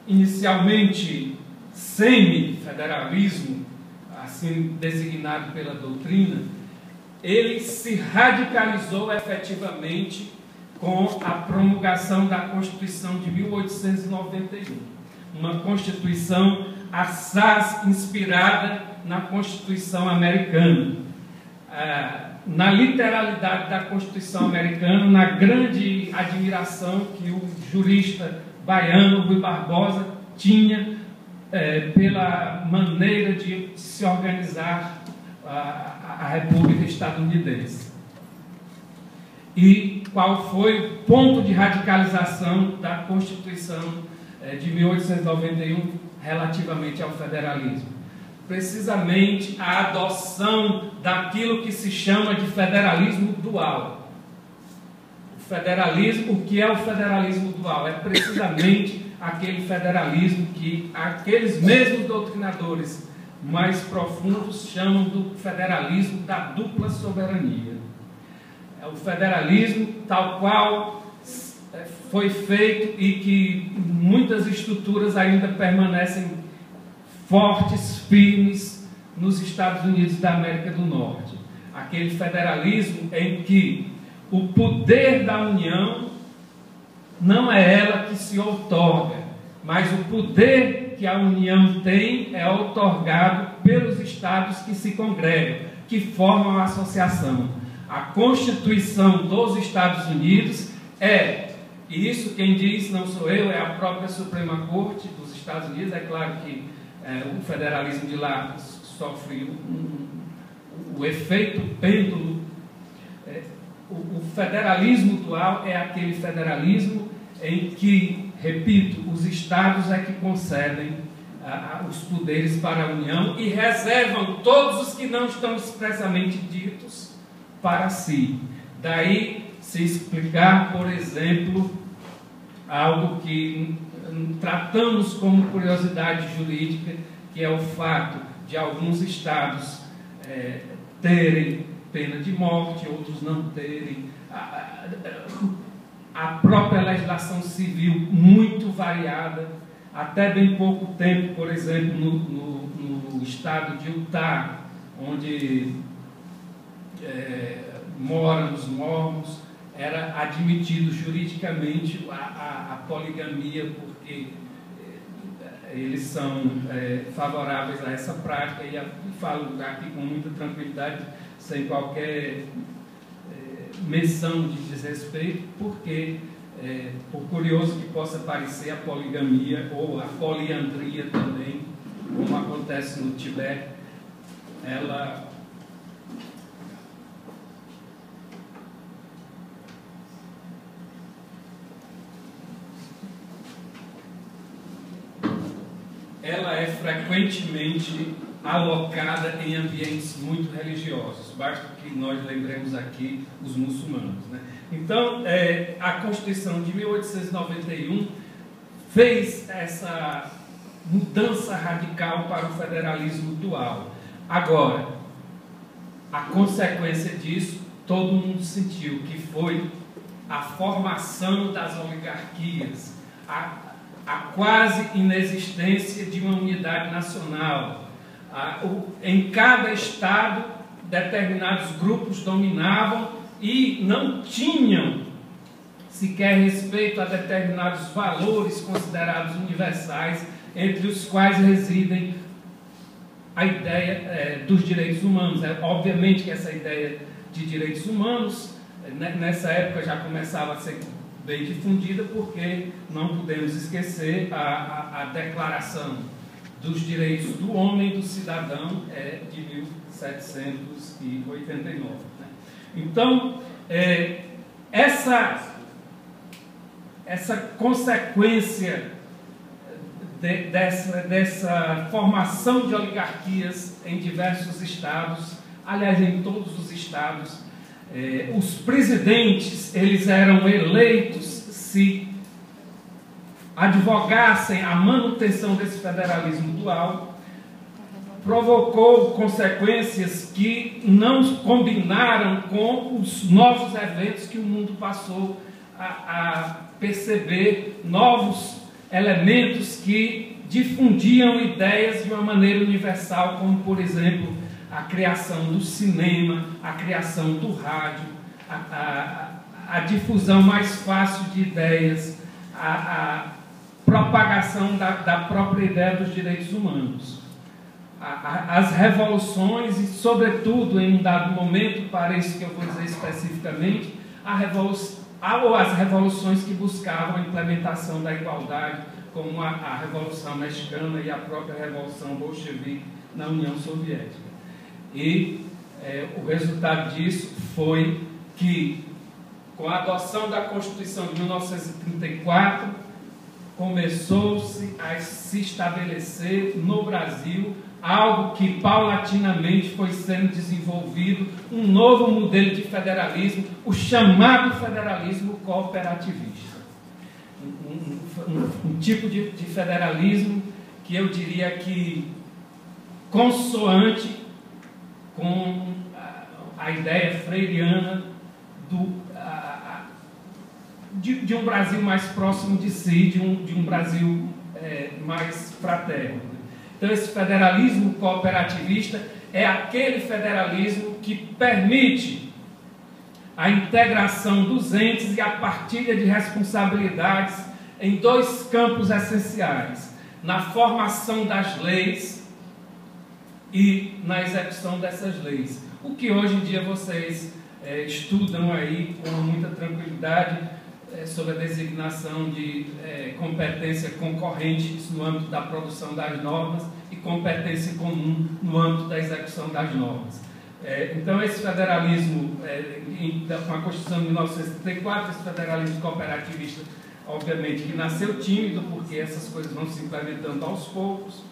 inicialmente semi-federalismo, assim designado pela doutrina, ele se radicalizou efetivamente com a promulgação da Constituição de 1891, uma Constituição assaz inspirada na Constituição americana. Na literalidade da Constituição americana, na grande admiração que o jurista baiano Rui Barbosa tinha pela maneira de se organizar a República Estadunidense. E qual foi o ponto de radicalização da Constituição de 1891 relativamente ao federalismo? Precisamente a adoção daquilo que se chama de federalismo dual. O federalismo, o que é o federalismo dual? É precisamente aquele federalismo que aqueles mesmos doutrinadores mais profundos chamam do federalismo da dupla soberania. É o federalismo tal qual foi feito e que muitas estruturas ainda permanecem fortes, firmes nos Estados Unidos da América do Norte. Aquele federalismo em que o poder da União não é ela que se outorga, mas o poder que a União tem é outorgado pelos estados que se congregam, que formam a associação. A Constituição dos Estados Unidos e isso quem diz não sou eu, é a própria Suprema Corte dos Estados Unidos. É claro que o federalismo de lá sofre o efeito pêndulo. O federalismo dual é aquele federalismo em que, repito, os estados é que concedem os poderes para a União e reservam todos os que não estão expressamente ditos para si. Daí se explicar, por exemplo, algo que tratamos como curiosidade jurídica, que é o fato de alguns estados terem pena de morte, outros não terem. A própria legislação civil muito variada. Até bem pouco tempo, por exemplo, no estado de Utah, onde moram os mormons, era admitido juridicamente a poligamia, porque eles são favoráveis a essa prática, e falo aqui com muita tranquilidade, sem qualquer menção de desrespeito, porque, por curioso que possa parecer, a poligamia ou a poliandria também, como acontece no Tibete, ela é frequentemente alocada em ambientes muito religiosos. Basta que nós lembremos aqui os muçulmanos, né? Então, a Constituição de 1891 fez essa mudança radical para o federalismo dual. Agora, a consequência disso, todo mundo sentiu, que foi a formação das oligarquias, a quase inexistência de uma unidade nacional. Em cada estado, determinados grupos dominavam e não tinham sequer respeito a determinados valores considerados universais, entre os quais residem a ideia dos direitos humanos. Obviamente que essa ideia de direitos humanos, nessa época, já começava a ser bem difundida, porque não podemos esquecer a Declaração dos Direitos do Homem e do Cidadão de 1789. Né? Então, essa consequência dessa formação de oligarquias em diversos estados, aliás, em todos os estados, os presidentes, eles eram eleitos se advogassem a manutenção desse federalismo dual, provocou consequências que não combinaram com os novos eventos que o mundo passou a perceber, novos elementos que difundiam ideias de uma maneira universal, como, por exemplo, a criação do cinema, a criação do rádio, a difusão mais fácil de ideias, a propagação da própria ideia dos direitos humanos. As revoluções, e sobretudo em um dado momento, para isso que eu vou dizer especificamente, as revoluções que buscavam a implementação da igualdade, como a Revolução Mexicana e a própria Revolução Bolchevique na União Soviética. E o resultado disso foi que, com a adoção da Constituição de 1934, começou-se a se estabelecer no Brasil algo que paulatinamente foi sendo desenvolvido, um novo modelo de federalismo, o chamado federalismo cooperativista. Um tipo de federalismo que eu diria que consoante com a ideia freiriana de um Brasil mais próximo de si, de um Brasil mais fraterno. Então, esse federalismo cooperativista é aquele federalismo que permite a integração dos entes e a partilha de responsabilidades em dois campos essenciais: na formação das leis e na execução dessas leis. O que hoje em dia vocês estudam aí com muita tranquilidade sobre a designação de competência concorrente no âmbito da produção das normas e competência comum no âmbito da execução das normas. Então, esse federalismo, com a Constituição de 1934, esse federalismo cooperativista, obviamente, que nasceu tímido, porque essas coisas vão se implementando aos poucos.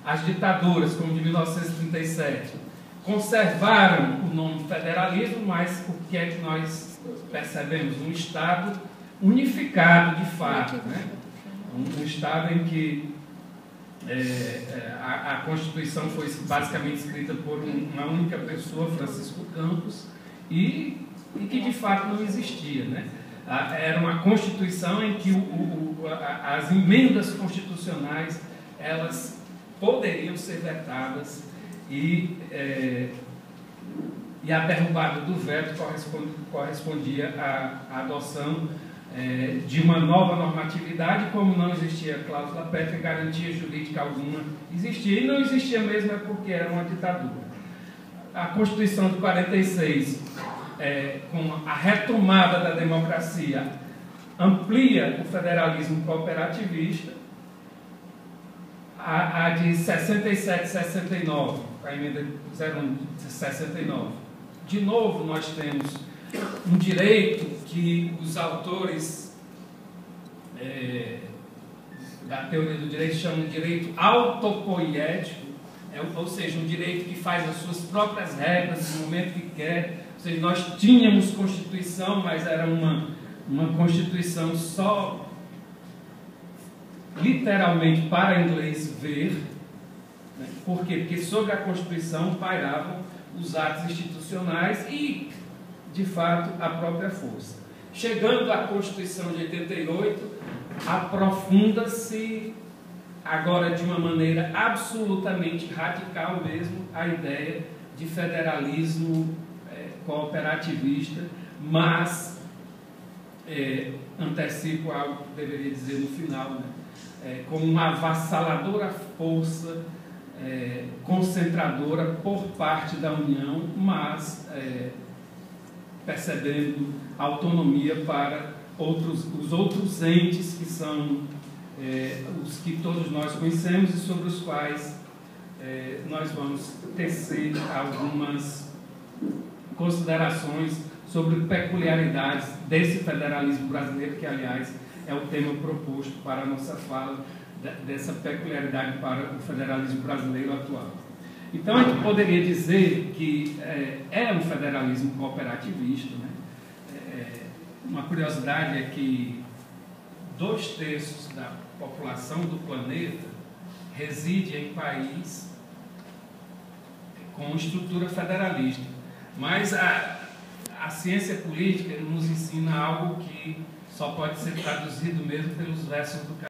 As ditaduras, como de 1937, conservaram o nome federalismo, mas o que é que nós percebemos? Um Estado unificado, de fato, né? Um Estado em que a Constituição foi basicamente escrita por uma única pessoa, Francisco Campos, e que de fato não existia, né? Era uma Constituição em que as emendas constitucionais, elas poderiam ser vetadas, e a derrubada do veto correspondia à adoção de uma nova normatividade. Como não existia cláusula pétrea, garantia jurídica alguma existia, e não existia mesmo porque era uma ditadura. A Constituição de 46, com a retomada da democracia, amplia o federalismo cooperativista. A de 67 e 69, a emenda 01 de 69. De novo, nós temos um direito que os autores da teoria do direito chamam de direito autopoiético, ou seja, um direito que faz as suas próprias regras no momento que quer. Ou seja, nós tínhamos Constituição, mas era uma Constituição só literalmente para inglês ver, né? Por quê? Porque sobre a Constituição pairavam os atos institucionais e, de fato, a própria força. Chegando à Constituição de 88, aprofunda-se agora de uma maneira absolutamente radical mesmo a ideia de federalismo cooperativista, mas antecipo algo que deveria dizer no final, né? Com uma avassaladora força concentradora por parte da União, mas percebendo autonomia para os outros entes que são os que todos nós conhecemos e sobre os quais nós vamos tecer algumas considerações sobre peculiaridades desse federalismo brasileiro, que, aliás, é o tema proposto para a nossa fala, dessa peculiaridade para o federalismo brasileiro atual. Então, a gente poderia dizer que é um federalismo cooperativista, né? Uma curiosidade é que 2/3 da população do planeta reside em país com estrutura federalista. Mas a ciência política nos ensina algo que só pode ser traduzido mesmo pelos versos do